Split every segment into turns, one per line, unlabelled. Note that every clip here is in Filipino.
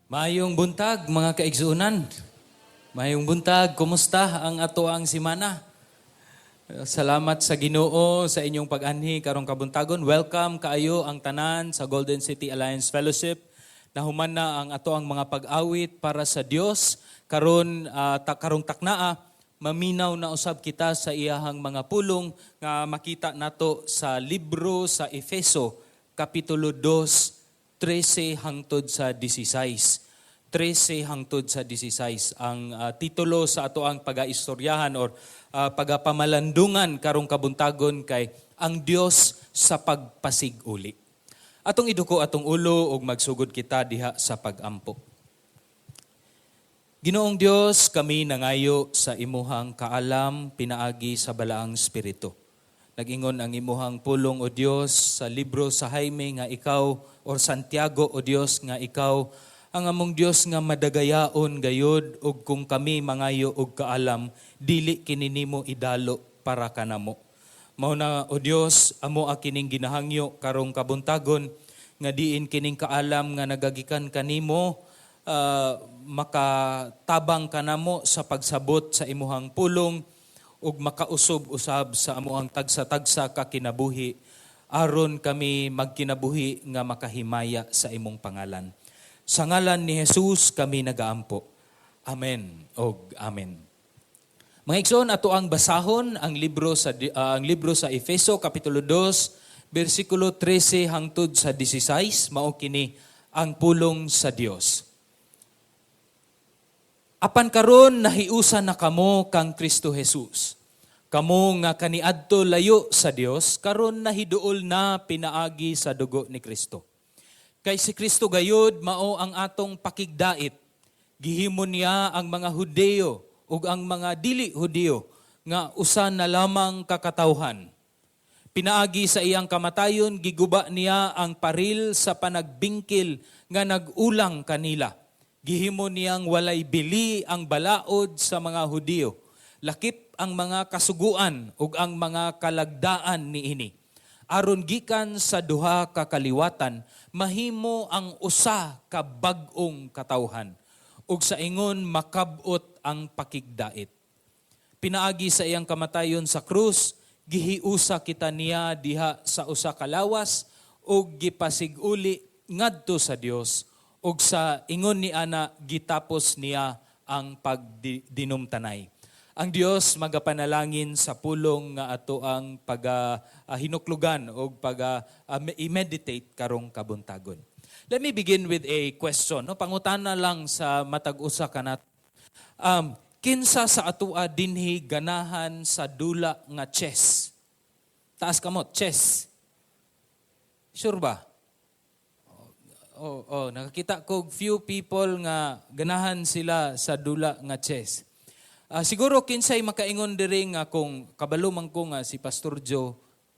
Mayong buntag, mga kaigsuunan. Mayong buntag, kumusta ang ato ang simana? Salamat sa Ginoo sa inyong pag-anhi karong kabuntagon. Welcome kaayo ang tanan sa Golden City Alliance Fellowship. Nahuman na ang ato ang mga pag-awit para sa Dios. Karong taknaa, maminaw na usab kita sa iyahang mga pulong nga makita nato sa libro sa Efeso, Kapitulo 2, 13 hangtod sa 16. 13 hangtod sa 16. Ang titulo sa ato ang pag-aistoryahan or pagapamalandungan karong kabuntagon kay ang Dios sa pagpasiguli. Atong iduko atong ulo ug magsugod kita diha sa pag-ampo. Ginoong Dios, kami nangayo sa imuhang kaalam pinaagi sa balaang espiritu. Nag-ingon ang imuhang pulong o Dios sa libro sa Jaime nga ikaw or Santiago o Dios nga ikaw ang among Dios nga madagayaon gayud ug kung kami mangayo og kaalam dili kini nimo idalo para kanamo. Mao na o Dios amo kining ginahangyo karong kabuntagon nga diin kining kaalam nga nagagikan kanimo makatabang kanamo sa pagsabot sa imuhang pulong ug makausob-usab sa amuang tagsa-tagsa ka kinabuhi aron kami magkinabuhi nga makahimaya sa imong pangalan. Sa ngalan ni Jesus kami nagaampo. Amen og amen. Mga igsoon, ato ang basahon ang libro sa Efeso kapitulo 2 bersikulo 13 hangtod sa 16 mao kini ang pulong sa Dios. Apan karon nahiusa na kamo kang Kristo Jesus. Kamo nga kaniadto layo sa Dios, karon nahiduol na pinaagi sa dugo ni Kristo. Kay si Kristo gayud mao ang atong pakigdait. Gihimo niya ang mga Hudeo ug ang mga dili Hudeo nga usa na lamang kakatawhan. Pinaagi sa iyang kamatayon giguba niya ang paril sa panagbingkil nga nagulang kanila. Gihimo niyang walay bili ang balaod sa mga Hudeo. Lakip ang mga kasuguan ug ang mga kalagdaan niini. Aron gikan sa duha ka kaliwatan, mahimo ang usa ka bag-ong katawhan. Ug sa ingon makabot ang pakigdait. Pinaagi sa iyang kamatayon sa krus, gihiusa kita niya diha sa usa ka lawas ug gipasiguli ngadto sa Dios. Ug sa ingon ni ana gitapos niya ang pagdinumtanay. Ang Dios magapanalangin sa pulong nga ato ang hinuklugan o i-meditate karong kabuntagon. Let me begin with a question. No? Pangutana lang sa matag-usa kanat. Kinsa sa atua dinhi ganahan sa dula nga chess? Taas kamot, chess. Sure ba? Nakakita ko few people nga ganahan sila sa dula nga chess. Siguro kinsay makaingon diri nga kung kabalo man ko nga si Pastor Joe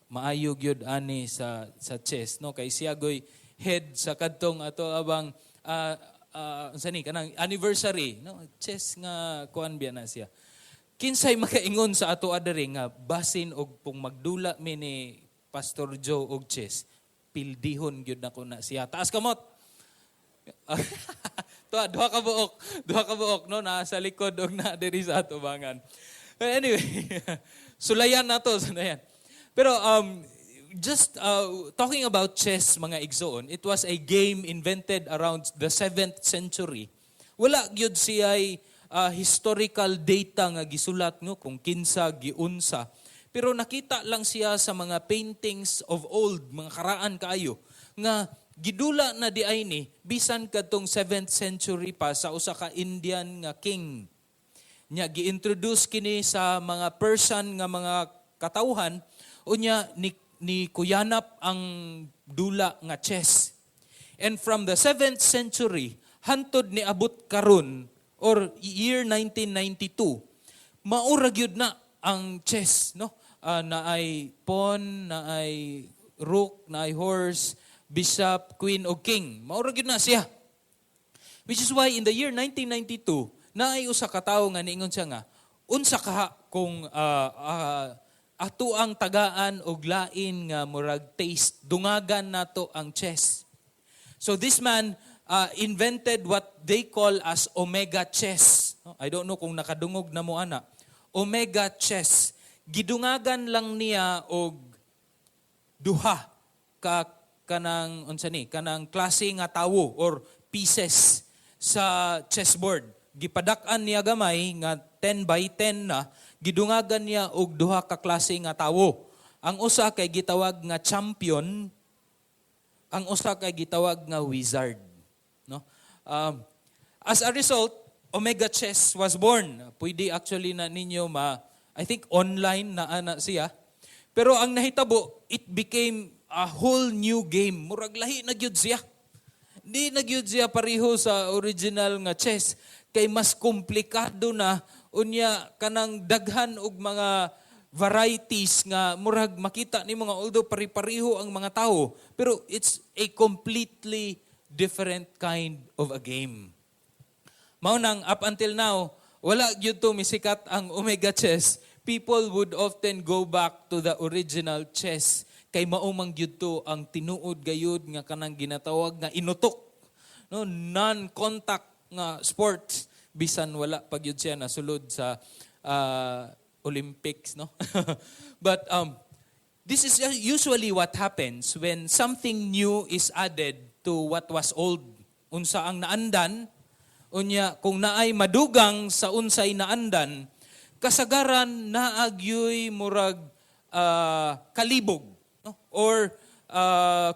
maayo gyud ani sa chess no kay siya goy head sa kadtong ato abang kanang anniversary no chess nga kuan biya na siya. Kinsay makaingon sa ato adiri nga basin og pung magdula mi ni Pastor Joe og chess pildihon gyud nako na siya. Taas kamot. Duha ka buok no nasa likod og na diri sa atubangan. But anyway, sulayan nato. Pero just talking about chess mga igsoon, it was a game invented around the 7th century. Wala gyud siya'y historical data nga gisulat no kung kinsa giunsa. Pero nakita lang siya sa mga paintings of old, mga karaan kaayo nga gidula na di ay ni, bisan katong 7th century pa sa usa ka Indian nga king. Nya gi-introduce kini sa mga Persian nga mga katawhan, unya ni kuyanap ang dula nga chess. And from the 7th century, hantod ni abot karon or year 1992, maura gyud na ang chess, no? Naay pawn, naay rook, naay horse, bishop, queen o king. Maura gyud na siya. Which is why in the year 1992, naay usa ka tawo nga niingon siya nga unsa kaha kung ato ang tagaan og lain nga murag taste dungagan nato ang chess. So this man invented what they call as Omega Chess. I don't know kung nakadungog na mo ana. Omega Chess. Gidungagan lang niya og duha kanang klase nga tawo or pieces sa chessboard. Gipadak-an niya gamay nga 10 by 10 na, gidungagan niya og duha ka klase nga tawo. Ang usa kay gitawag nga champion, ang usa kay gitawag nga wizard, no? As a result, Omega Chess was born. Pwede actually na ninyo I think online na ana siya. Pero ang nahitabo, it became a whole new game. Murag lahi na gyud siya. Di na gyud siya pareho sa original nga chess. Kay mas komplikado na, unya kanang daghan og mga varieties nga murag makita ni mga although pari-pareho ang mga tao, pero it's a completely different kind of a game. Mao nang up until now, wala gyud to misikat ang Omega Chess. People would often go back to the original chess kay mao man gyud to ang tinuod gayud nga kanang ginatawag nga inutok, no, non-contact nga sports, bisan wala pa gyud siya nasulod sa Olympics, no? But this is usually what happens when something new is added to what was old. Unsa ang naandan, unya kung naay madugang sa unsay naandan, kasagaran naagyoy murag kalibog, no? Or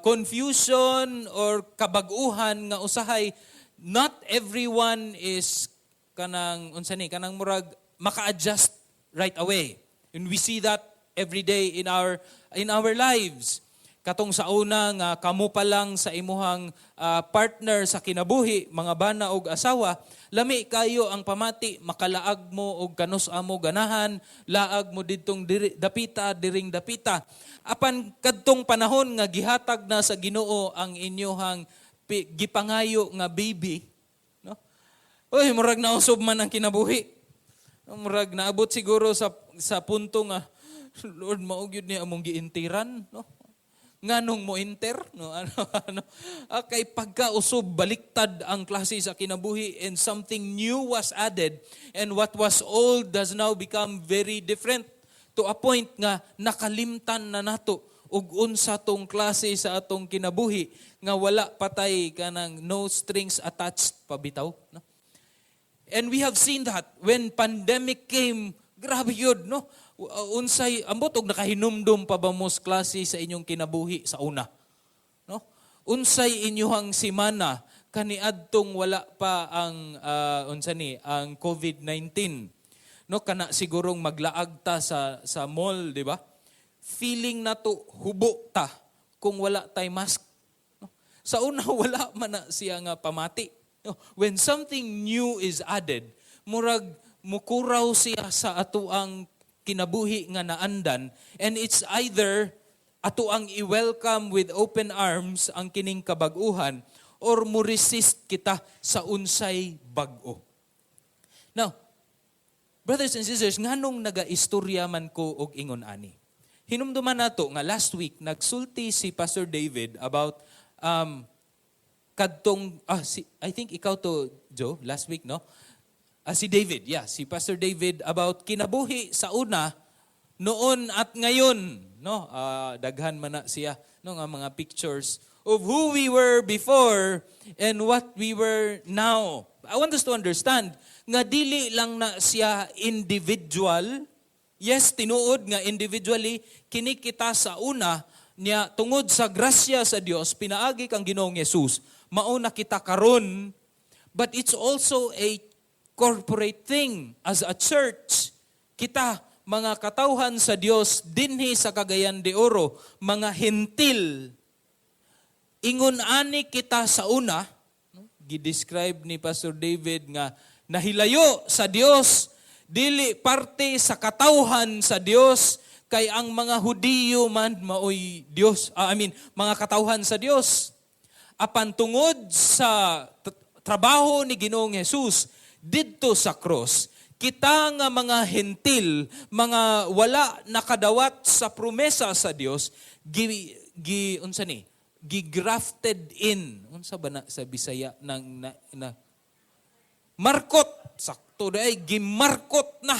confusion or kabag-uhan nga usahay. Not everyone is kanang murag maka-adjust right away. And we see that every day in our lives. Katong sa una nga kamo pa lang sa imuhang partner sa kinabuhi, mga bana og asawa, lami kayo ang pamati, makalaag mo og kanus-a mo ganahan, laag mo didtong diring dapita. Apan kadtong panahon nga gihatag na sa Ginoo ang inyohang gipangayo nga baby, no? Oy, murag nausob man ang kinabuhi. Murag naabot siguro sa punto nga Lord, mao gyud ni among giintiran, no? Nganong mo inter, no? Kay pagkausob baliktad ang klase sa kinabuhi and something new was added and what was old has now become very different to a point nga nakalimtan na nato ug unsa tong klase sa atong kinabuhi nga wala patay kanang no strings attached pabitaw, no? And we have seen that when pandemic came, grabe yun, no? Unsay ambot og nakahinumdum pa ba mo sa klase sa inyong kinabuhi sa una, no? Unsay inyong semana kaniadtong wala pa ang ang COVID-19, no? Kana sigurong maglaag ta sa mall, di ba? Feeling na to hubo ta kung wala tay mask, no? Sa una wala man na siya nga pamati, no? When something new is added, murag mukuraw siya sa atuang kinabuhi nga naandan, and it's either atuang i-welcome with open arms ang kining kabag-uhan or mo resist kita sa unsay bag-o. Now, brothers and sisters, nganong naga-istorya man ko og ingon ani? Hinumduman nato nga last week nagsulti si Pastor David about I think ikaw to Joe last week, no? Si David, si Pastor David about kinabuhi sa una noon at ngayon, no? Daghan man na siya no nga mga pictures of who we were before and what we were now. I want us to understand nga dili lang na siya individual. Yes, tinuod nga individually kini kita sa una niya tungod sa grasya sa Dios pinaagi kang Ginoong Hesus mao na kita karon, but it's also a corporate thing. As a church, kita mga katawhan sa Dios dinhi sa Cagayan de Oro, mga hentil, ingon ani kita sa una, no? Gidescribe ni Pastor David nga nahilayo sa Dios, dili parte sa katawhan sa Dios, kay ang mga Hudiyo man maoy Dios, mga katawhan sa Dios. Apan tungod sa trabaho ni Ginoong Hesus didto sa cross, kita nga mga hentil, mga wala nakadawat sa promesa sa Dios, gigrafted in. Unsa ba na sa Bisaya markot, sakto day, gimarkot na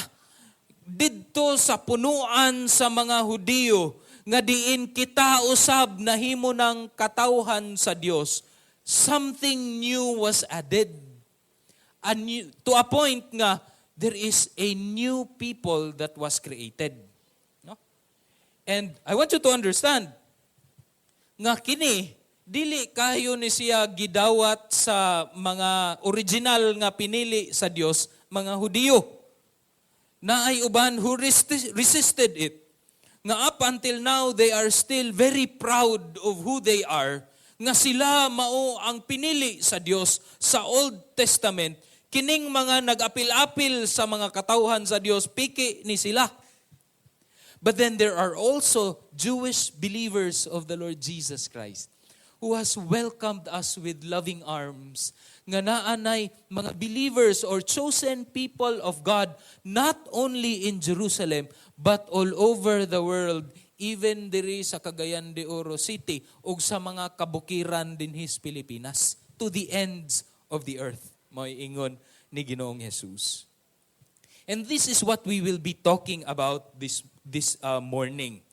didto sa punuan sa mga Hudiyo nga diin kita usab nahimo ng katawhan sa Dios. Something new was added. To a point nga there is a new people that was created. No? And I want you to understand nga kini dili kayo ni siya gidawat sa mga original nga pinili sa Dios, mga Hudiyo. Na ay uban who resisted it. Nga up until now, they are still very proud of who they are. Nga sila mao ang pinili sa Dios sa Old Testament. Kining mga nag-apil-apil sa mga katawhan sa Dios, piki ni sila. But then there are also Jewish believers of the Lord Jesus Christ who has welcomed us with loving arms. Nga naanay mga believers or chosen people of God, not only in Jerusalem, but all over the world, even diri sa Cagayan de Oro City, ug sa mga kabukiran dinhis Pilipinas, to the ends of the earth. Mo'y ingon ni Ginoong Jesus. And this is what we will be talking about this morning.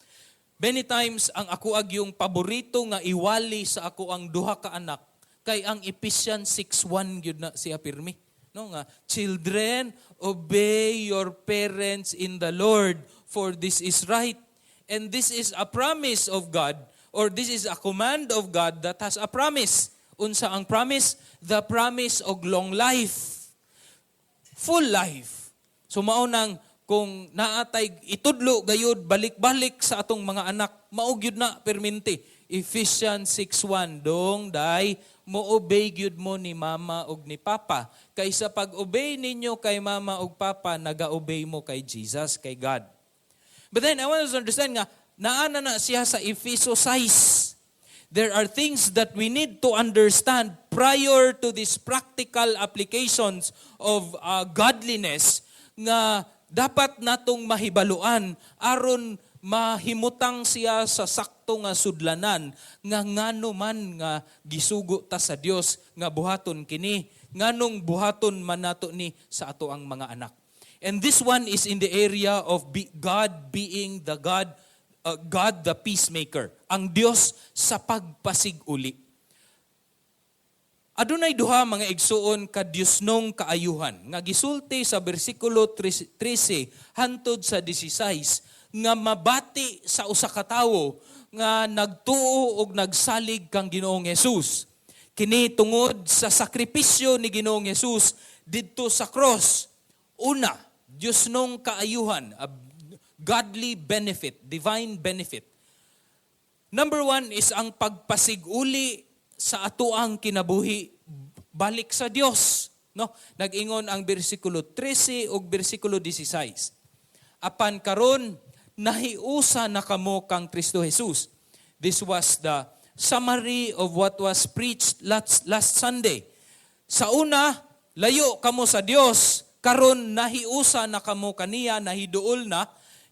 Many times, ang ako yung paborito nga iwali sa ako ang duha ka anak, kay ang Ephesians 6:1 yun na siya pirmi. No, nga, children, obey your parents in the Lord, for this is right. And this is a promise of God, or this is a command of God that has a promise. Unsa ang promise? The promise of long life. Full life. So maunang kung naatay itudlo gayud balik-balik sa atong mga anak, maugyud na perminti. Ephesians 6:1, dong day mo-obey gyud mo ni mama ug ni papa. Kaysa pag-obey ninyo kay mama ug papa, naga-obey mo kay Jesus, kay God. But then I want us to understand nga naana na siya sa Efeso 6. There are things that we need to understand prior to these practical applications of godliness nga dapat natong mahibaluan aron mahimutang siya sa sakto nga sudlanan nga ngano man nga gisugo ta sa Dios nga buhaton kini, nganong buhaton man nato ni sa ato ang mga anak. And this one is in the area of God being the God the peacemaker, ang Dios sa pagpasiguli. Adunay duha mga igsuon ka Diosnong kaayuhan nga gisulti sa bersikulo 13 hantod sa 16 nga mabati sa usa ka tawo nga nagtuo og nagsalig kang Ginoong Hesus. Kini tungod sa sakripisyo ni Ginoong Hesus didto sa cross. Una, Diosnong kaayuhan, a godly benefit, divine benefit. Number 1 is ang pagpasiguli sa atoang kinabuhi balik sa Dios, no? Nag-ingon ang bersikulo 13 ug bersikulo 16. Apan karon nahiusa na kamo kang Kristo Jesus. This was the summary of what was preached last Sunday. Sa una, layo kamo sa Dios, karon nahiusa na kamo kaniya, nahiduol na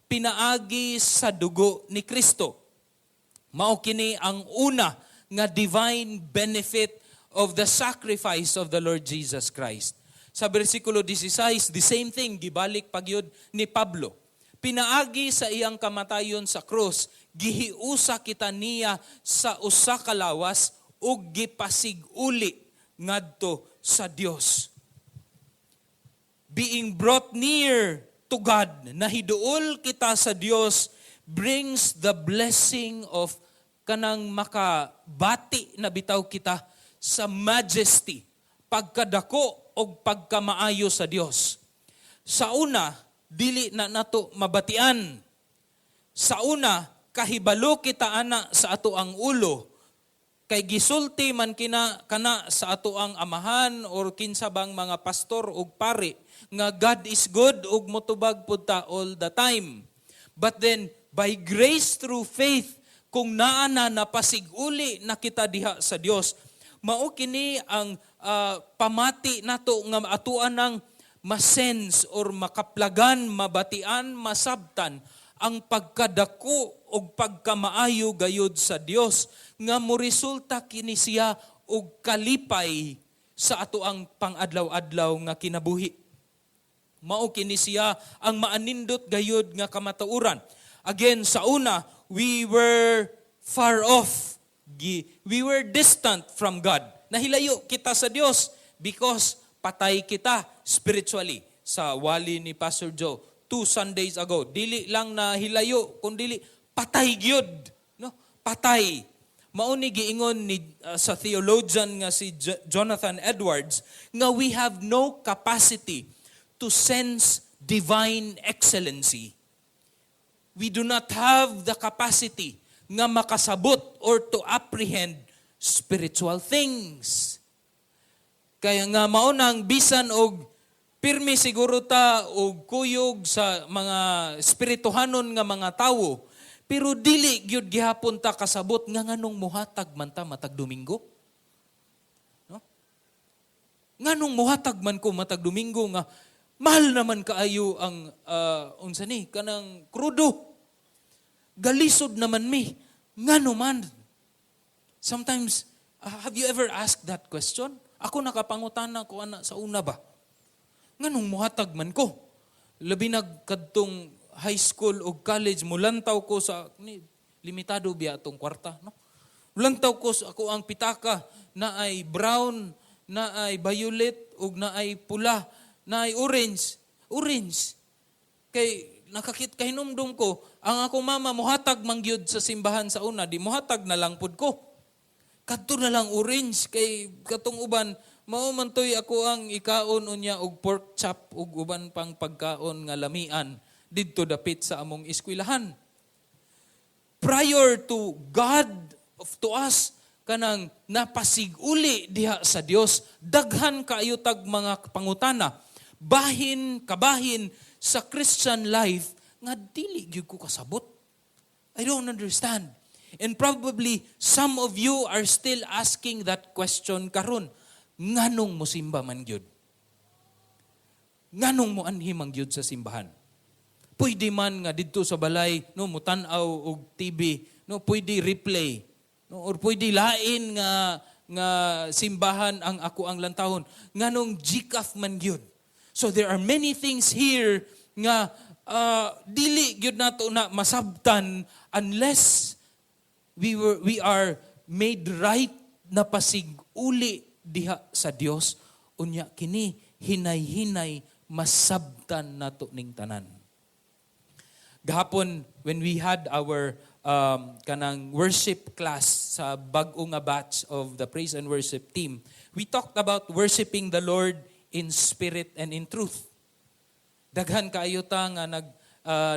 pinaagi sa dugo ni Kristo. Mao kini ang una nga divine benefit of the sacrifice of the Lord Jesus Christ. Sa bersikulo 16, the same thing, gibalik pagyud ni Pablo. Pinaagi sa iyang kamatayon sa krus, gihiusa kita niya sa usa ka lawas ug gipasiguli ngadto sa Dios. Being brought near to God, nahiduol kita sa Dios, brings the blessing of kanang makabati na bitaw kita sa majesty, pagkadako o pagkamaayo sa Dios. Sa una, dili na nato mabatian. Sa una, kahibalo kita ana sa ato ang ulo, kay gisulti man kana sa ato ang amahan or kinsa bang mga pastor ug pari, nga God is good ug motubag pud ta all the time. But then, by grace through faith, kung naana napasiguli na kita diha sa Dios, mao kini ang pamati nato nga atuan ng masense or makaplagan, mabatian, masabtan ang pagkadako o pagkamaayo gayud sa Dios nga moresulta kini siya og kalipay sa ato ang pang-adlaw-adlaw nga kinabuhi. Mao kini siya ang maanindot gayud nga kamatuoran. Again, sa una, we were far off. We were distant from God. Nahilayo kita sa Dios because patay kita spiritually. Sa wali ni Pastor Joe, 2 Sundays ago, dili lang na hilayo, kundi patay gyud, no? Patay. Mao ni giingon ni sa theologian nga si Jonathan Edwards nga we have no capacity to sense divine excellency. We do not have the capacity nga makasabot or to apprehend spiritual things. Kaya nga mao nang bisan og pirmi siguro ta og kuyog sa mga espirituhanon nga mga tawo, pero dili gyud gihapon ta kasabot nga nganong muhatag man ta matag Domingo. No? Nganong muhatag man ko matag Domingo nga mahal naman kaayo ang unsa ni kanang krudo. Galisod naman mi. Ngano man? Sometimes, have you ever asked that question? Ako nakapangutana ko ana sa una ba? Nganong muhatag man ko? Labi nagkadtong high school o college, mulantaw ko sa, limitado biya atong kwarta, no? Mulantaw ko sa ako ang pitaka na ay brown, na ay violet, o na ay pula, na ay orange. Orange. Kay kahinumdum ko, ang akong mama muhatag mangyud sa simbahan sa una, di muhatag na lang pud ko. Kadto na lang orange, kay katong uban, mao man toy ako ang ikaon unya og pork chop ug uban pang pagkaon nga lamian didto dapit sa among eskwelahan. Prior to God, to us, kanang napasiguli diha sa Dios, daghan kaayo tag mga pangutana, kabahin sa Christian life nga dili gyud ko kasabot. I don't understand. And probably some of you are still asking that question karon. Nganong mo simba man gyud? Nganong mo anhi man gyud sa simbahan? Pwede man nga didto sa balay, no, mutan-aw og TV, no, pwede replay, no, or pwede lain nga simbahan ang ako ang lantahon. Nganong GCAF man gyud? So there are many things here nga dili gyud nato na masabtan unless we are made right na pasiguli diha sa Dios, unya kini hinay-hinay masabtan nato ning tanan. Gahapon when we had our kanang worship class sa bag-o nga batch of the praise and worship team, we talked about worshiping the Lord in spirit and in truth. Daghan kaayo ta nga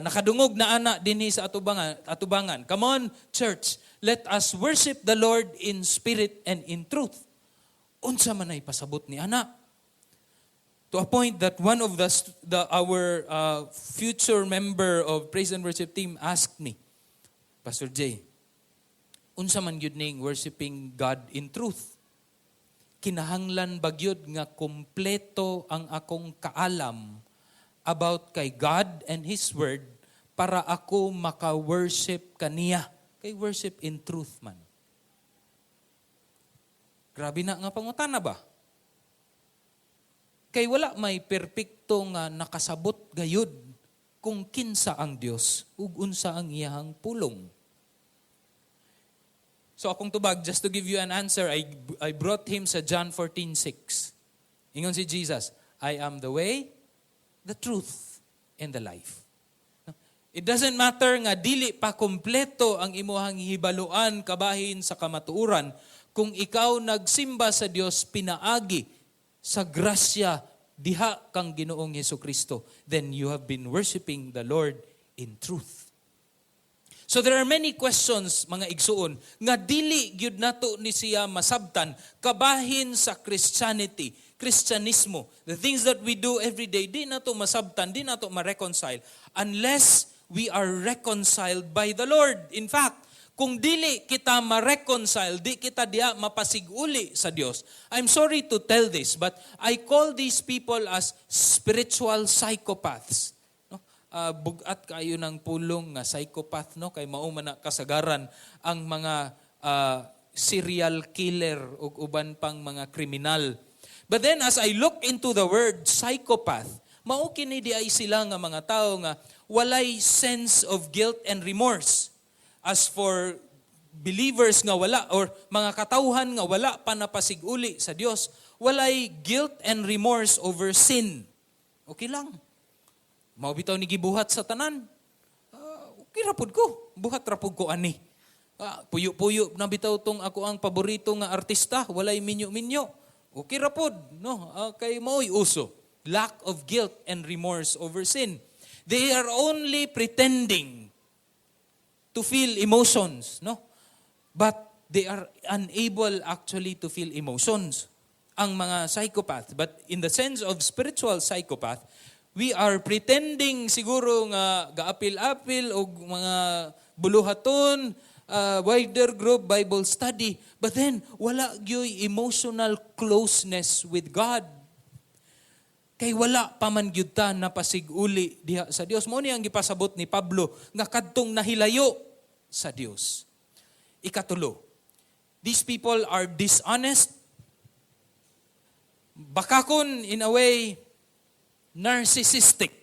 nakadungog na ana dinhi sa atubangan. Come on, church, let us worship the Lord in spirit and in truth. Unsa man ay pasabot ni ana? To a point that one of our future member of praise and worship team asked me, Pastor Jay, unsa man gyud ning worshiping God in truth? Kinahanglan ba gyud nga kompleto ang akong kaalam about kay God and His Word para ako maka-worship kaniya? Kay worship in truth man. Grabe na nga pangutana ba? Kay wala may perpekto nga nakasabot gayud kung kinsa ang Dios ug unsa ang iyahang pulong. So akong tubag, just to give you an answer, I brought him sa John 14:6. Ingon si Jesus, I am the way, the truth, and the life. It doesn't matter nga dili pa kompleto ang imuhang hibaluan kabahin sa kamatuoran kung ikaw nagsimba sa Dios pinaagi sa grasya diha kang Ginoong Hesukristo, then you have been worshiping the Lord in truth. So there are many questions, mga igsuon, nga dili gyud nato ni siya masabtan kabahin sa Christianity, Kristyanismo. The things that we do every day, di nato masabtan, di nato ma-reconcile unless we are reconciled by the Lord. In fact, kung dili kita ma-reconcile, di kita diya mapasiguli sa Dios. I'm sorry to tell this, but I call these people as spiritual psychopaths. No? bugat kayo ng pulong nga psychopath, no? Kay mao man na kasagaran ang mga serial killer ug uban pang mga kriminal. But then as I look into the word psychopath, mao kini di ay sila nga mga tao nga walay sense of guilt and remorse. As for believers nga wala, or mga katawhan nga wala pa napasiguli sa Dios, walay guilt and remorse over sin. Okay lang. Mao bitaw ni gibuhat sa tanan. Okay rapod ko. Buhat rapod ko ani. Puyo-puyo na bitaw tong ako ang paborito nga artista, walay minyo-minyo. Okay rapod, no? Kay mao'y uso. Lack of guilt and remorse over sin. They are only pretending to feel emotions, no? But they are unable actually to feel emotions, ang mga psychopath. But in the sense of spiritual psychopath, we are pretending siguro nga gaapil-apil o mga buluhaton, wider group Bible study, but then wala gyoy emotional closeness with God. Kay wala pa man gyud ta napasiguli diha sa Dios. Mao ni ang gipasabot ni Pablo nga kadtong nahilayo sa Dios. Ikatulo, these people are dishonest, bakakon in a way, narcissistic,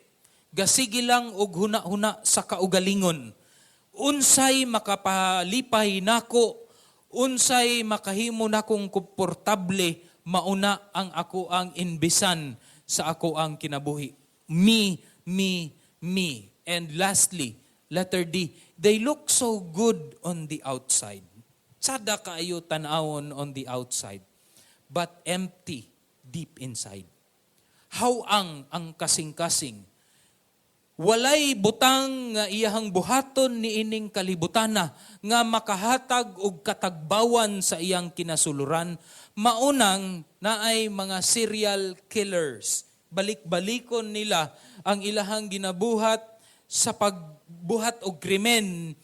gasigi lang og huna-huna sa kaugalingon. Unsay makapalipay nako, unsay makahimo nakong komportable, mauna ang ako ang inbisan sa ako ang kinabuhi. Me. And lastly, letter D, they look so good on the outside. Sada kaayo tanawon on the outside, but empty deep inside. How ang kasing-kasing. Walay butang nga iyahang buhaton ni ining kalibutana nga makahatag og katagbawan sa iyang kinasuluran, maunang naay mga serial killers. Balik-balikon nila ang ilahang ginabuhat sa pagbuhat og krimen,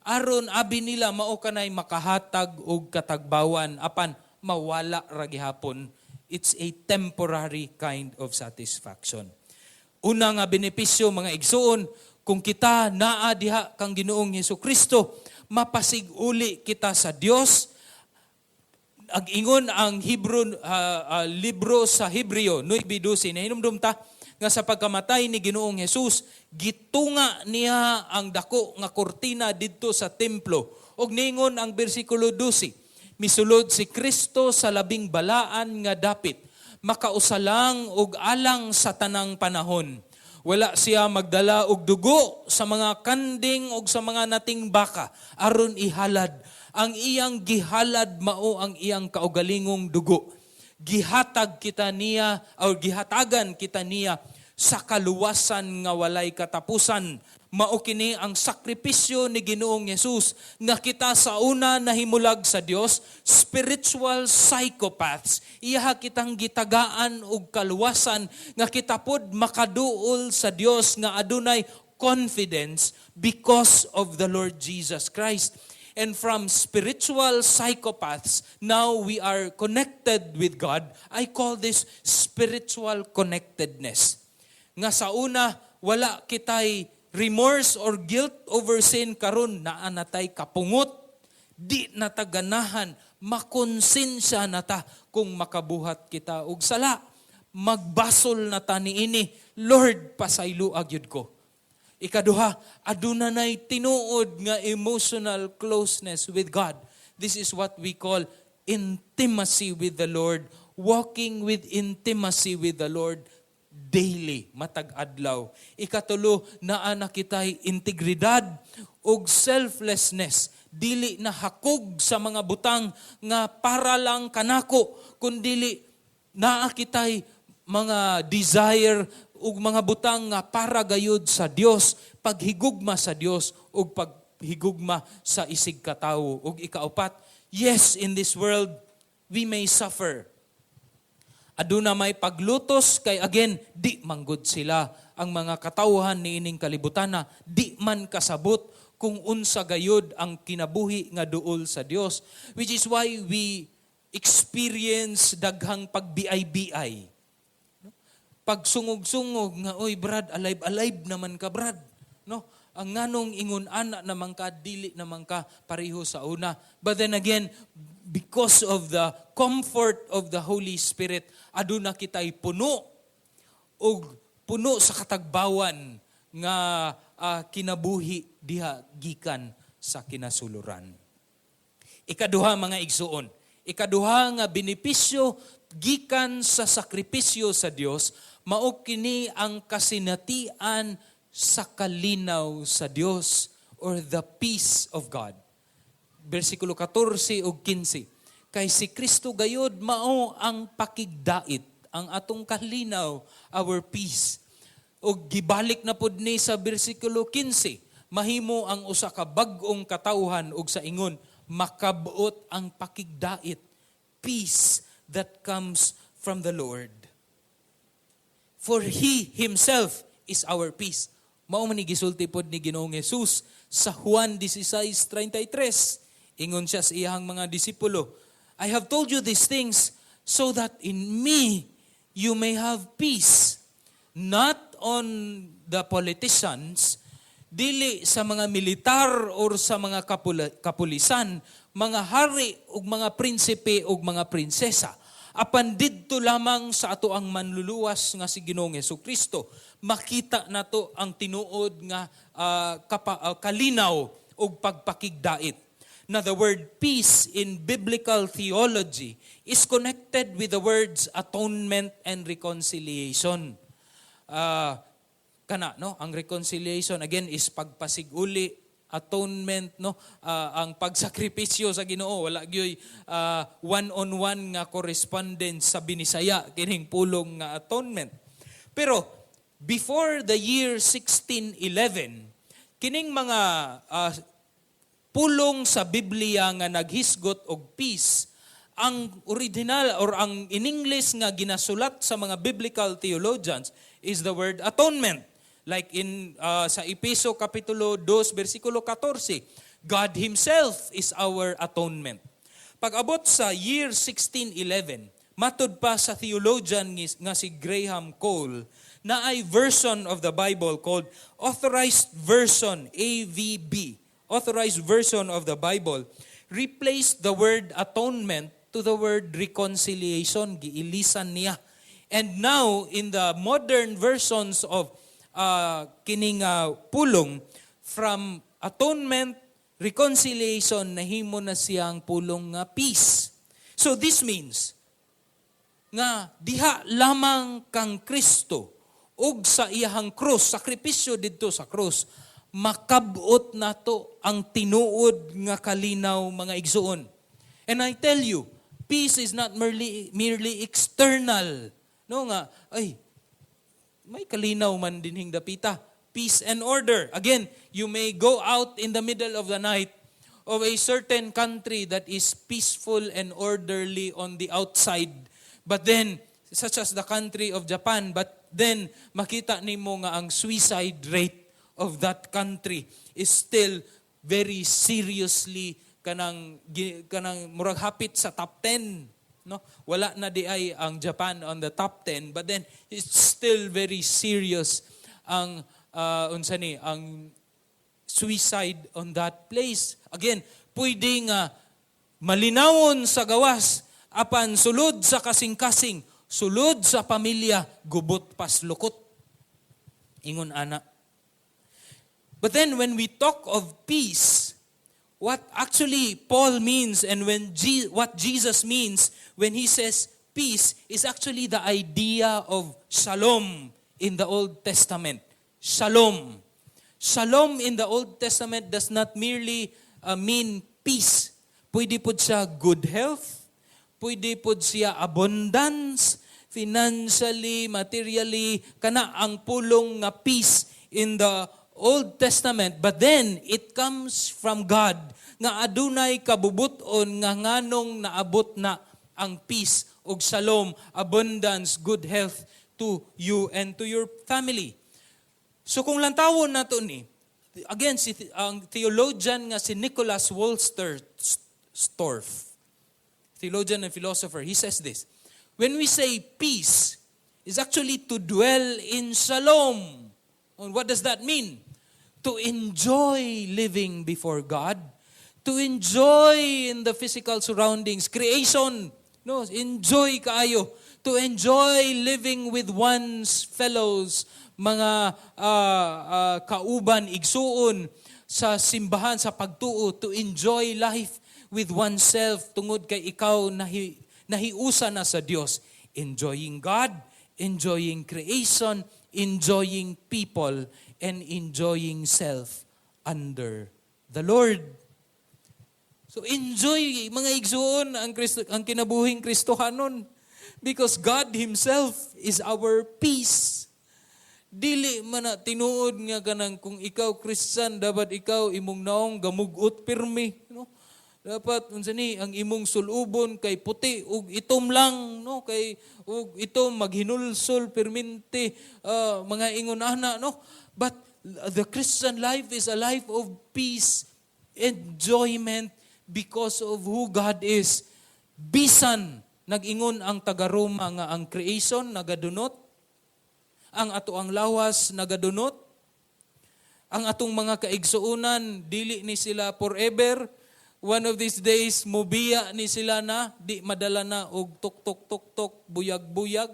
aron abi nila mao kanay makahatag og katagbawan apan mawala ra gihapon. It's a temporary kind of satisfaction. Una nga benepisyo mga igsoon, kung kita naa diha kang Ginoong Hesukristo, mapasiguli kita sa Dios. Ag-ingon ang libro sa Hebreo 9:12, nahinumdum ta nga sa pagkamatay ni Ginoong Hesus, gitunga niya ang dako nga kortina didto sa templo. Og ningon ang bersikulo 12, misulod si Kristo sa labing balaan nga dapit, makausalang og alang sa tanang panahon. Wala siya magdala og dugo sa mga kanding og sa mga nating baka aron ihalad. Ang iyang gihalad mao ang iyang kaugalingong dugo. Gihatagan kita niya sa kaluwasan nga walay katapusan. Mao kini ang sakripisyo ni Ginoong Hesus nga kita sa una nahimulag sa Dios, spiritual psychopaths. Iyaha kitang gitagaan og kaluwasan nga kita pod makaduol sa Dios nga adunay confidence because of the Lord Jesus Christ. And from spiritual psychopaths, now we are connected with God. I call this spiritual connectedness. Nga sa una, wala kitay remorse or guilt over sin, karon naa natay kapungot, di nataganahan, makonsensya nata kung makabuhat kita og sala. Magbasol nata niini, Lord, pasaylo agyud ko. Ikaduha, aduna nay tinuod nga emotional closeness with God. This is what we call intimacy with the Lord, walking with intimacy with the Lord daily, matag adlaw. Ikatulo, naa na kitay integridad ug selflessness. Dili na hakog sa mga butang nga para lang kanako, kundi naa kitay mga desire ug mga butang nga para gayud sa Dios, paghigugma sa Dios ug paghigugma sa isig katawo. Ug ikaapat, yes, in this world we may suffer. Aduna may paglutos kay again, di manggod sila ang mga katawhan niining kalibutana, di man kasabot kung unsa gayud ang kinabuhi nga duol sa Dios, which is why we experience daghang pagbiay-biay. pagsungog-sungog nga, oy brad, alive naman ka brad. No? Ang nganong ingon ana naman ka, dili naman ka pareho sa una. But then again, because of the comfort of the Holy Spirit, aduna kitay puno sa katagbawan nga kinabuhi diha gikan sa kinasuluran. Ikaduha mga igsuon, ikaduha nga benepisyo gikan sa sakripisyo sa Dios, mao kini ang kasinatian sa kalinaw sa Dios or the peace of God. Versikulo 14 ug 15. Kay si Kristo gayod mao ang pakigdait, ang atong kalinaw, our peace. Og gibalik na pud ni sa bersikulo 15, mahimo ang usa ka bag-ong katawhan ug sa ingon makabot ang pakigdait, peace that comes from the Lord. For He Himself is our peace. Mao man ni gisulti pod ni Ginoong Hesus sa Juan 16:33. Ingon siya sa iyang mga disipulo, I have told you these things so that in me you may have peace. Not on the politicians, dili sa mga militar or sa mga kapulisan, mga hari ug mga prinsipe ug mga prinsesa. Apan didto lamang sa ato ang manluluwas nga si Ginoong Hesukristo, makita nato ang tinuod nga kalinaw ug pagpakigdait. Now the word peace in biblical theology is connected with the words atonement and reconciliation. Ang reconciliation again is pagpasiguli, atonement, no, ang pagsakripisyo sa Ginoo, wala gyoy one-on-one nga correspondence sa binisaya kining pulong nga atonement. Pero before the year 1611, kining mga pulong sa Biblia nga naghisgot og peace, ang original or ang in English nga ginasulat sa mga biblical theologians is the word atonement. Like in sa Efeso Kapitulo 2, versikulo 14, God Himself is our atonement. Pag-abot sa year 1611, matud pa sa theologian nga si Graham Cole, na ay version of the Bible called Authorized Version, AVB, Authorized Version of the Bible, replaced the word atonement to the word reconciliation, giilisan niya. And now, in the modern versions of kining pulong, from atonement, reconciliation, nahimo na siyang pulong nga peace. So this means, nga diha lamang kang Kristo, ug sa iyahang krus, sakripisyo didto sa krus, makabot nato ang tinuod nga kalinaw mga igsuon. And I tell you, peace is not merely external. No nga, ay, may kalinaw man dinhing dapita. Peace and order. Again, you may go out in the middle of the night of a certain country that is peaceful and orderly on the outside. But then, such as the country of Japan, but then makita nimo nga ang suicide rate of that country is still very seriously kanang murag hapit sa top 10. No, wala na di ay ang Japan on the top 10, but then it's still very serious ang ang suicide on that place. Again, pwede nga malinawon sa gawas, apan sulod sa kasing-kasing, sulod sa pamilya, gubot pas lukot. Ingon ana. But then when we talk of peace, what actually Paul means and what Jesus means when he says peace is actually the idea of shalom in the Old Testament. Shalom. Shalom in the Old Testament does not merely mean peace. Pwede po siya good health. Pwede po siya abundance, financially, materially, kana ang pulong nga peace in the Old Testament, but then it comes from God nga adunay kabubuton nga nganong naabot na ang peace ug shalom, abundance, good health to you and to your family. So kung lantawon nato ni, again ang theologian nga si Nicholas Wolterstorff, theologian and philosopher, he says this: when we say peace, is actually to dwell in shalom. And what does that mean? To enjoy living before God, to enjoy in the physical surroundings, creation, no, enjoy kaayo, to enjoy living with one's fellows, mga kauban, igsuon, sa simbahan, sa pagtuo, to enjoy life with oneself, tungod kay ikaw nahiusa na sa Dios. Enjoying God, enjoying creation, enjoying people, and enjoying self under the Lord. So enjoy, mga igsoon, ang kinabuhing Kristohanon, because God Himself is our peace. Dili man na tinuod nga kanang kung ikaw Christian, dapat ikaw imong naong gamugot pirmi, no? Dapat unsa ni ang imong sulubon kay puti ug itom lang, no? Kay ug itom maghinulsol permente, mga ingon ana, no? But the Christian life is a life of peace, enjoyment, because of who God is. Bisan nag-ingon ang taga-Roma nga ang creation nagadunot, ang ato ang lawas nagadunot, ang atong mga kaigsuunan dili ni sila forever. One of these days mobiya ni sila na, di madala na og tuk-tuk-tuk-tuk, buyag-buyag.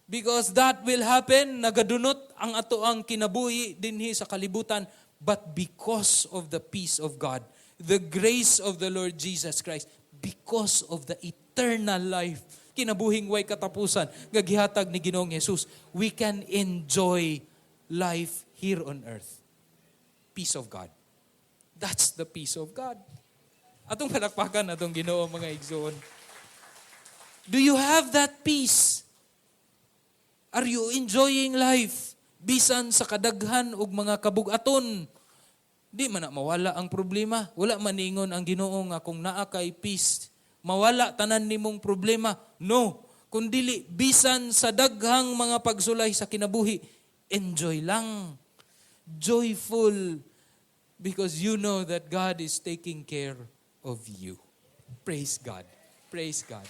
Because that will happen, nagadunot ang ato ang kinabuhi dinhi sa kalibutan, but because of the peace of God, the grace of the Lord Jesus Christ, because of the eternal life, kinabuhing way katapusan, nga gihatag ni Ginoong Jesus, we can enjoy life here on earth. Peace of God. That's the peace of God. Atong palakpakan atong Ginoo, mga igsoon. Do you have that peace? Are you enjoying life? Bisan sa kadaghan og mga kabugaton, di man na mawala ang problema. Wala maningon ang Ginoo nga kung naa kay peace, mawala tanan nimong problema. No. Kundili, bisan sa daghang mga pagsulay sa kinabuhi, enjoy lang. Joyful. Because you know that God is taking care of you. Praise God. Praise God.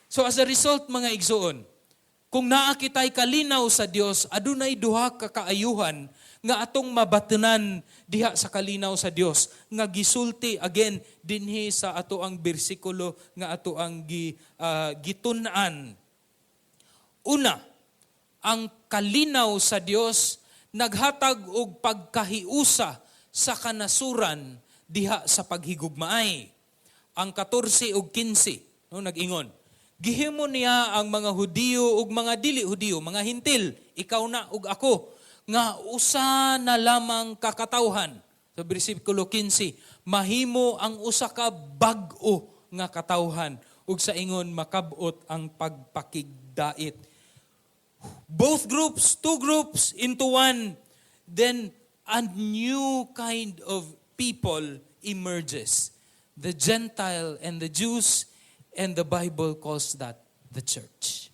So as a result, mga igsoon, kung naa kitay kalinaw sa Dios, adunay duha ka kaayuhan nga atong mabatunan diha sa kalinaw sa Dios, nga gisulti again dinhi sa ato ang bersikulo nga ato ang gitun-an. Una, ang kalinaw sa Dios naghatag og pagkahiusa sa kanasuran diha sa paghigugmaay. Ang 14 ug 15, no, nag-ingon, gihimo niya ang mga Hudiyo ug mga dili Hudiyo, mga hintil, ikaw na ug ako, nga usa na lamang kakatawhan. Sa bersikulo 15, mahimo ang usa ka bag-o nga katawhan ug sa ingon makabot ang pagpakigdait. Both groups, two groups into one, then a new kind of people emerges. The Gentile and the Jews, and the Bible calls that the church.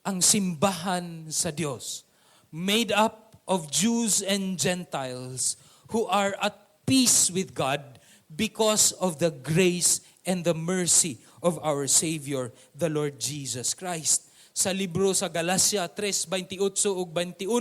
Ang simbahan sa Diyos, made up of Jews and Gentiles who are at peace with God because of the grace and the mercy of our Savior, the Lord Jesus Christ. Sa libro sa Galacia 3:28 ug 29,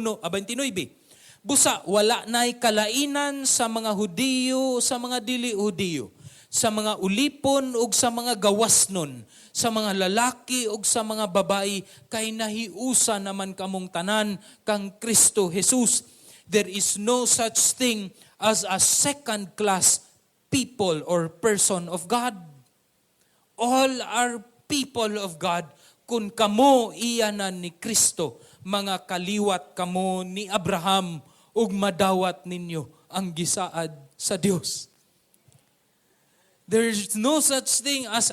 busa wala nay kalainan sa mga Hudiyo, sa mga dili Hudiyo, sa mga ulipon ug sa mga gawasnon, sa mga lalaki ug sa mga babayi, kay nahiusa naman kamong tanan kang Kristo Jesus. There is no such thing as a second-class people or person of God. All are people of God. Kung kamo iyanan ni Kristo, mga kaliwat kamo ni Abraham, ug madawat ninyo ang gisaad sa Dios. There is no such thing as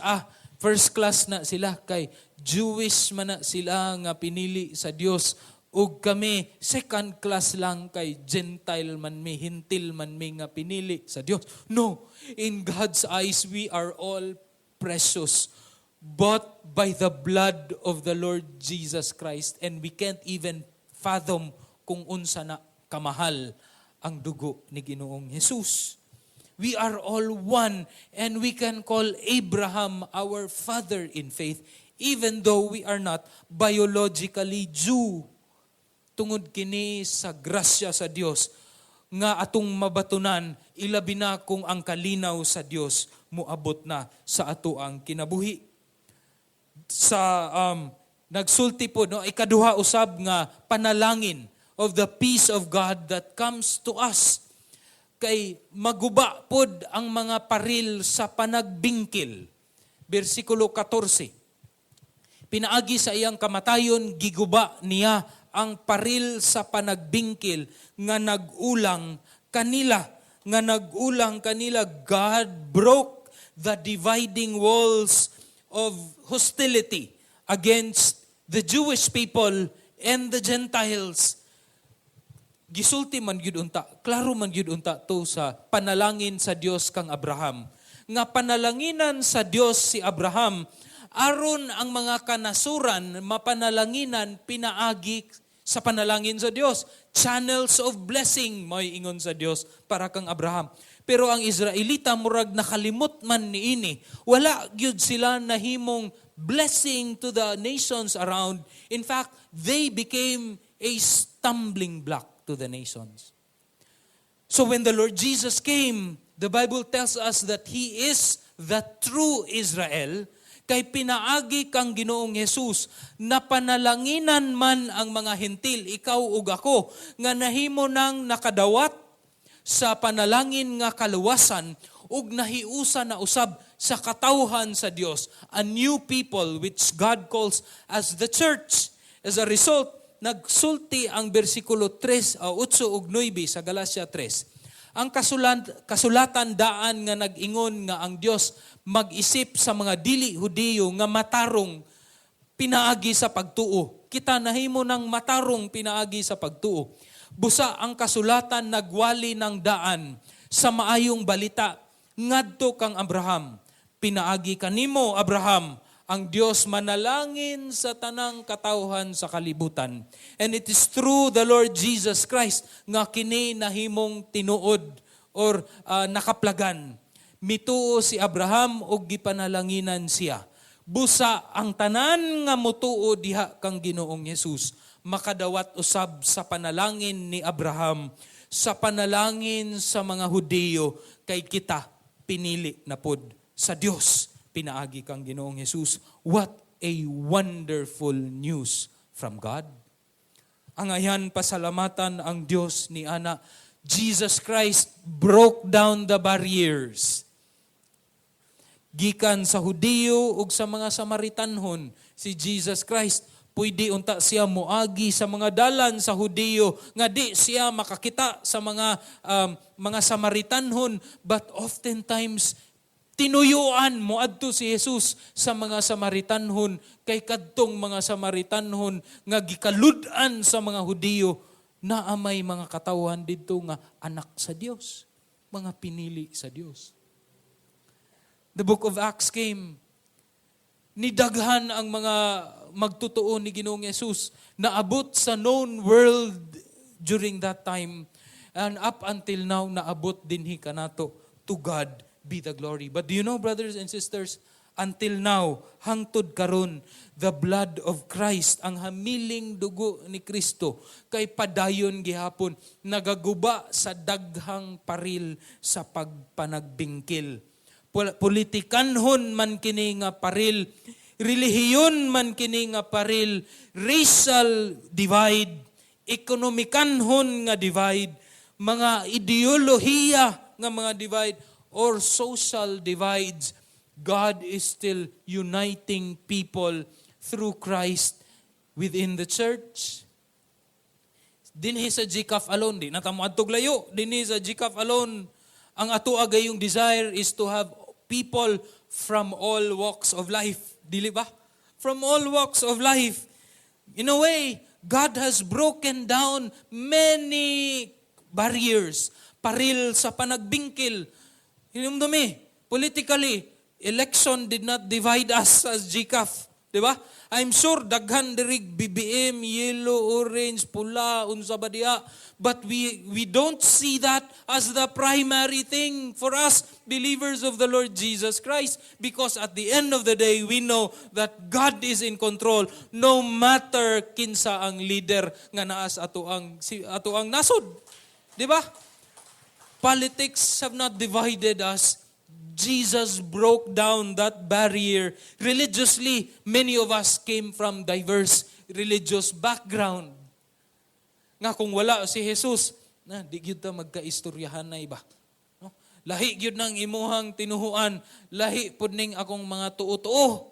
first class na sila, kay Jewish man na sila nga pinili sa Dios, ug kami second class lang, kay Gentile man mi, hintil man mi nga pinili sa Dios. No, in God's eyes we are all precious, bought by the blood of the Lord Jesus Christ, and we can't even fathom kung unsa na kamahal ang dugo ni Ginoong Jesus. We are all one, and we can call Abraham our father in faith, even though we are not biologically Jew. Tungod kini sa grasya sa Dios nga atong mabatunan, ilabi na kung ang kalinaw sa Dios moabot na sa ato ang kinabuhi. Sa nagsulti po no, ikaduha usab nga panalangin of the peace of God that comes to us. Kay maguba pod ang mga paril sa panagbingkil. Versikulo 14. Pinaagi sa iyang kamatayon, giguba niya ang paril sa panagbingkil nga nagulang kanila. God broke the dividing walls of hostility against the Jewish people and the Gentiles. Gisulti man gyud unta, klaro man gyud unta to sa panalangin sa Dios kang Abraham. Nga panalanginan sa Dios si Abraham aron ang mga kanasuran mapanalanginan pinaagi sa panalangin sa Dios. Channels of blessing may ingon sa Dios para kang Abraham. Pero ang Israelita murag nakalimot man niini. Wala gyud sila nahimong blessing to the nations around. In fact, they became a stumbling block to the nations. So when the Lord Jesus came, the Bible tells us that He is the true Israel. Kay pinaagi kang Ginoong Jesus, na panalanginan man ang mga hentil, ikaw ug ako, nga nahimo nang nakadawat sa panalangin nga kaluwasan, ug nahiusa na usab sa katawhan sa Dios, a new people which God calls as the church. As a result, nagsulti ang bersikulo 8 ug 9 sa Galacia 3. Ang kasulatan daan nga nag-ingon nga ang Dios mag-isip sa mga dili Hudiyo nga matarong pinaagi sa pagtuo. Kita nahimo ng matarong pinaagi sa pagtuo. Busa ang kasulatan nagwali ng daan sa maayong balita ngadto kang Abraham. Pinaagi kanimo Abraham, ang Dios manalangin sa tanang katawhan sa kalibutan. And it is through the Lord Jesus Christ nga kini nahimong tinuod or nakaplagan. Mituo si Abraham ug gipanalanginan siya. Busa ang tanan nga motuo diha kang Ginoong Hesus makadawat usab sa panalangin ni Abraham, sa panalangin sa mga Hudiyo, kay kita pinili na pod sa Dios. Pinaagi kang Ginoong Hesus. What a wonderful news from God. Ang ayan pasalamatan ang Dios ni ana. Jesus Christ broke down the barriers. Gikan sa Hudiyo ug sa mga Samaritanhon, si Jesus Christ pwede unta siya moagi sa mga dalan sa Hudiyo nga di siya makakita sa mga Samaritanhon, but oftentimes tinuyuan moadto si Jesus sa mga Samaritanhon, kay kadtong mga Samaritanhon nga gikalud-an sa mga Hudiyo na amay mga katawhan didto nga anak sa Dios, mga pinili sa Dios. The book of Acts came. Nidaghan ang mga magtutuo ni Ginoong Hesus na abot sa known world during that time, and up until now naabot dinhi kanato. To God be the glory. But do you know, brothers and sisters, until now, hangtod karon, the blood of Christ, ang hamiling dugo ni Kristo, kay padayon gihapon, nagaguba sa daghang paril sa pagpanagbingkil. Politikanhon man kini nga paril, relihiyon man kini nga paril, racial divide, ekonomikanhon nga divide, mga ideolohiya nga mga divide, or social divides, God is still uniting people through Christ within the church. Dinhi sa GCAF alone, di natamo adtog layo, dinhi sa GCAF alone, ang ato agayong desire is to have people from all walks of life. Dili ba? From all walks of life. In a way, God has broken down many barriers. Paril sa panagbingkil. Hinumdumi, politically, election did not divide us as GCAF Diba? I'm sure daghan dirig BBM, yellow, orange, pula, unsa ba diha. But we don't see that as the primary thing for us, believers of the Lord Jesus Christ. Because at the end of the day, we know that God is in control no matter kinsa ang leader nga naas ato ang nasod. Diba? Politics have not divided us. Jesus broke down that barrier. Religiously, many of us came from diverse religious background. Nga kung wala si Jesus, di gyud ta magkaistoryahan na iba. No? Lahi gyud nang imuhang tinuhuan, lahi pud ning akong mga tuo-tuo.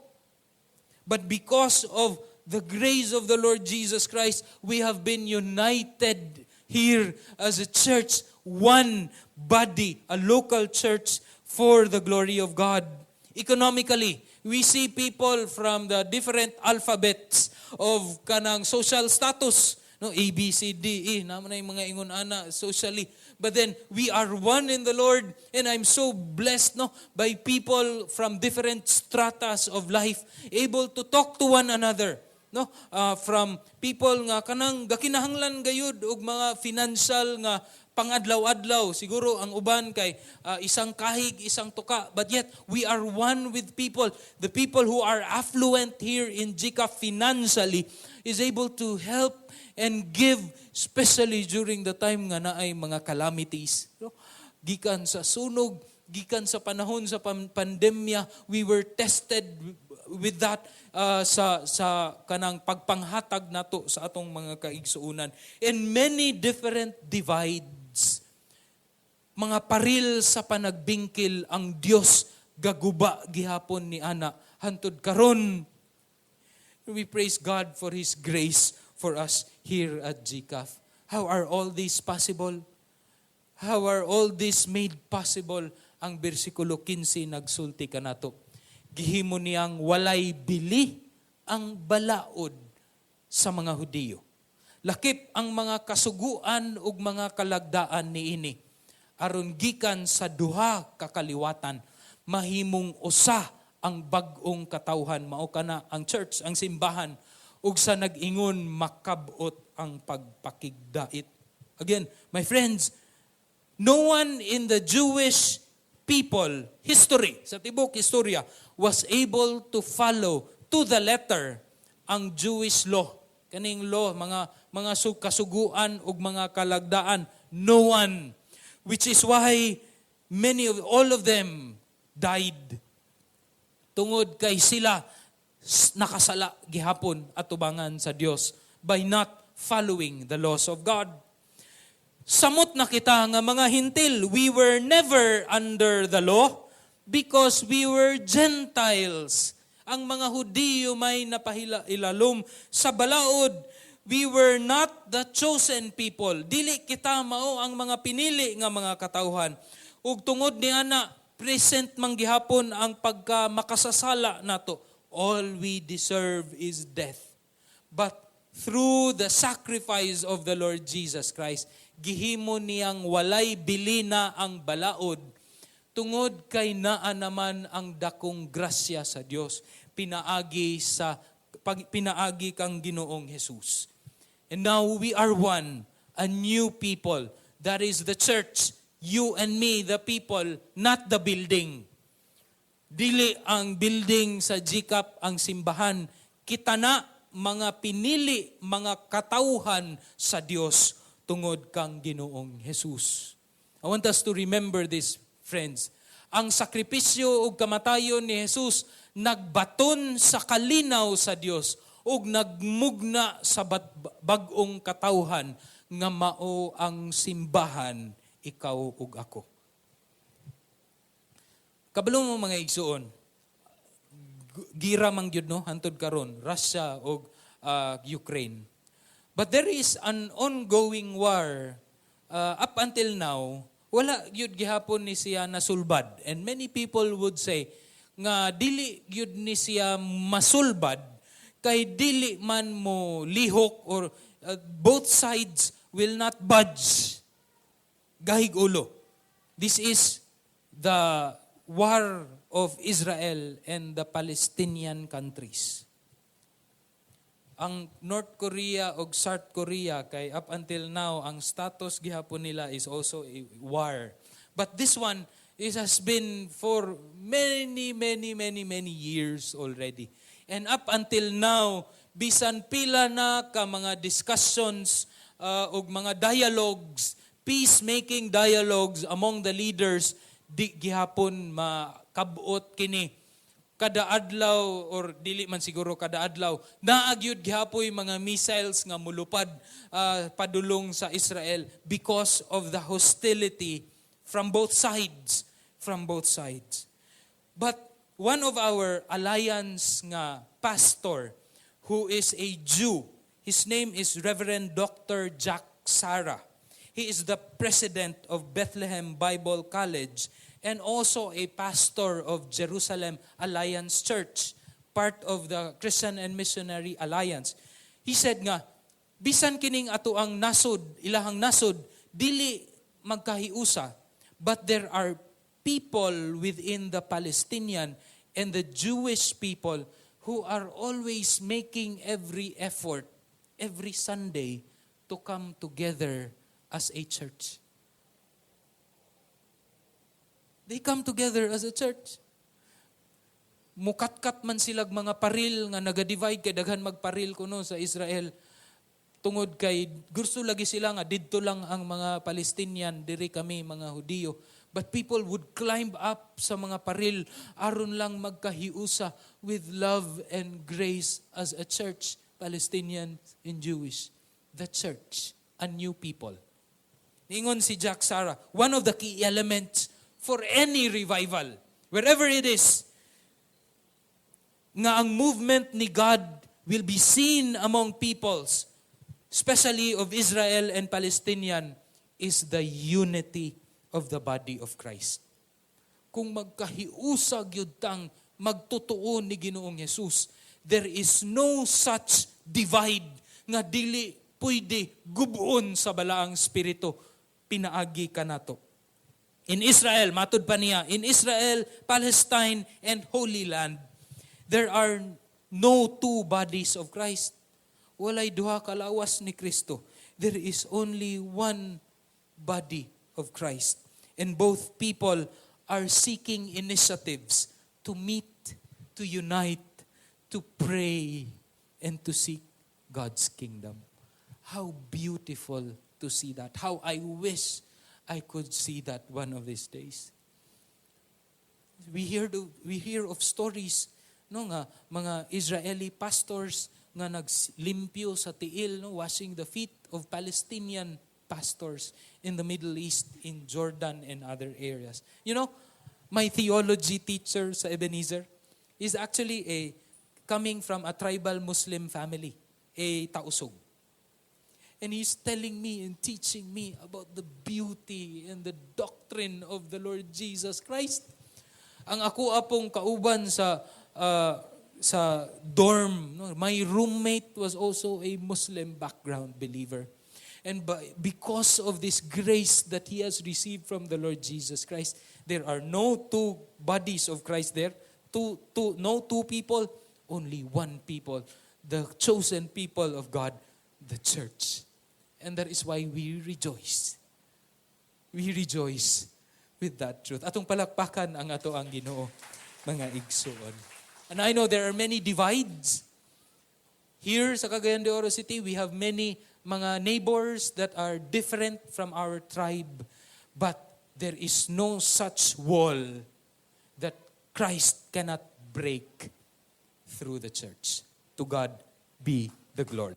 But because of the grace of the Lord Jesus Christ, we have been united here as a church, one body, a local church for the glory of God. Economically, we see people from the different alphabets of kanang social status. No, A, B, C, D, E. Naman na yung mga ingon ana socially. But then, we are one in the Lord. And I'm so blessed by people from different stratas of life, able to talk to one another. From people nga kanang gakinahanglan gayud og mga financial nga pangadlaw-adlaw. Siguro ang uban kay isang kahig, isang tuka. But yet, we are one with people. The people who are affluent here in GCAF financially is able to help and give, especially during the time nga naay mga calamities. Gikan sa sunog, gikan sa panahon sa pandemya, we were tested with that sa kanang pagpanghatag nato sa atong mga kaigsuunan. And many different divides. Mga paril sa panagbingkil ang Dios gaguba gihapon ni ana hantud karon. We praise God for His grace for us here at GCAF. How are all these possible? How are all this made possible? Ang bersikulo 15 nagsulti kanato. Gihimo niyang walay bili ang balaod sa mga Hudiyo. Lakip ang mga kasuguan ug mga kalagdaan niini. Aron gikan sa duha ka kaliwatan, mahimong usa ang bag-ong katawhan. Mao kana ang church, ang simbahan, ug sa nag-ingon makabot ang pagpakigdait. Again, my friends, no one in the Jewish people, history, sa tibok istorya, was able to follow to the letter ang Jewish law. Kaning law, mga kasuguan ug mga kalagdaan, no one. Which is why all of them died. Tungod kay sila nakasala gihapon at tubangan sa Dios by not following the laws of God. Samot na kita nga mga hintil, we were never under the law because we were Gentiles. Ang mga Hudiyo may napailalom sa balaod. We were not the chosen people. Dili kita mao ang mga pinili nga mga katawhan. Ug tungod ni ana, present man gihapon ang pagka makasasala nato. All we deserve is death. But through the sacrifice of the Lord Jesus Christ, gihimo niyang walay bili na ang balaod. Tungod kay naa naman ang dakong grasya sa Dios, pinaagi kang Ginoong Jesus. And now we are one, a new people. That is the church, you and me, the people, not the building. Dili ang building sa GCAF ang simbahan. Kita na mga pinili, mga katauhan sa Dios tungod kang Ginoong Jesus. I want us to remember this, friends. Ang sakripisyo ug kamatayon ni Jesus nagbaton sa kalinaw sa Dios ug nagmugna sa bag-ong katawhan nga mao ang simbahan, ikaw ug ako. Kabalo mo mga igsuon, gira man gyud hantod karon Russia ug Ukraine. But there is an ongoing war up until now. Wala gyud gihapon ni siya nasulbad. And many people would say nga dili gyud ni siya masulbad kay dili man mo lihok or both sides will not budge. Gahig ulo. This is the war of Israel and the Palestinian countries. ang North Korea o South Korea, kay up until now, ang status gihapon nila is also a war. But this one has been for many years already. And up until now, bisan pila na ka mga discussions o mga dialogues, peacemaking dialogues among the leaders, di gihapon makabot kini. Kada adlaw or dili man siguro kada adlaw naagyud gihapoy mga missiles nga mulupad padulong sa Israel because of the hostility from both sides, but one of our alliance nga pastor who is a Jew, his name is Reverend Dr. Jack Sara. He is the president of Bethlehem Bible College and also a pastor of Jerusalem Alliance Church, part of the Christian and Missionary Alliance. He said nga, bisan kining ato ang nasod, ilahang nasod, dili magkahiusa, but there are people within the Palestinian and the Jewish people who are always making every effort, every Sunday, to come together as a church. They come together as a church. Mukatkat man silag mga paril nga naga-divide kay daghan magparil kuno sa Israel. Tungod kay gusto lagi sila nga didto lang ang mga Palestinian, diri kami mga Hudiyo. But people would climb up sa mga paril aron lang magkahiusa with love and grace as a church, Palestinian and Jewish. The church, a new people. Ingon si Jack Sara, one of the key elements for any revival, wherever it is, nga ang movement ni God will be seen among peoples, especially of Israel and Palestinian, is the unity of the body of Christ. Kung magkahiusag yun tang magtutuon ni Ginoong Jesus, there is no such divide nga dili pwede gubuon sa balaang spirito, pinaagi ka nato. In Israel, matud pa niya, in Israel, Palestine, and Holy Land, there are no two bodies of Christ. Walay duha ka lawas ni Kristo. There is only one body of Christ. And both people are seeking initiatives to meet, to unite, to pray, and to seek God's kingdom. How beautiful to see that. How I wish I could see that one of these days. We hear of stories no nga mga Israeli pastors nga naglimpyo sa tiil, no, washing the feet of Palestinian pastors in the Middle East, in Jordan and other areas. You know, my theology teacher sa Ebenezer is actually coming from a tribal Muslim family, a Tausug. And he's telling me and teaching me about the beauty and the doctrine of the Lord Jesus Christ. Ang ako apong kauban sa dorm, no, my roommate was also a Muslim background believer. And because of this grace that he has received from the Lord Jesus Christ, there are no two bodies of Christ there, no two people, only one people, the chosen people of God, the church. And that is why we rejoice. We rejoice with that truth. Atong palakpakan ang ato ang Ginoo, mga igsoon. And I know there are many divides. Here sa Cagayan de Oro City, we have many mga neighbors that are different from our tribe. But there is no such wall that Christ cannot break through the church. To God be the glory.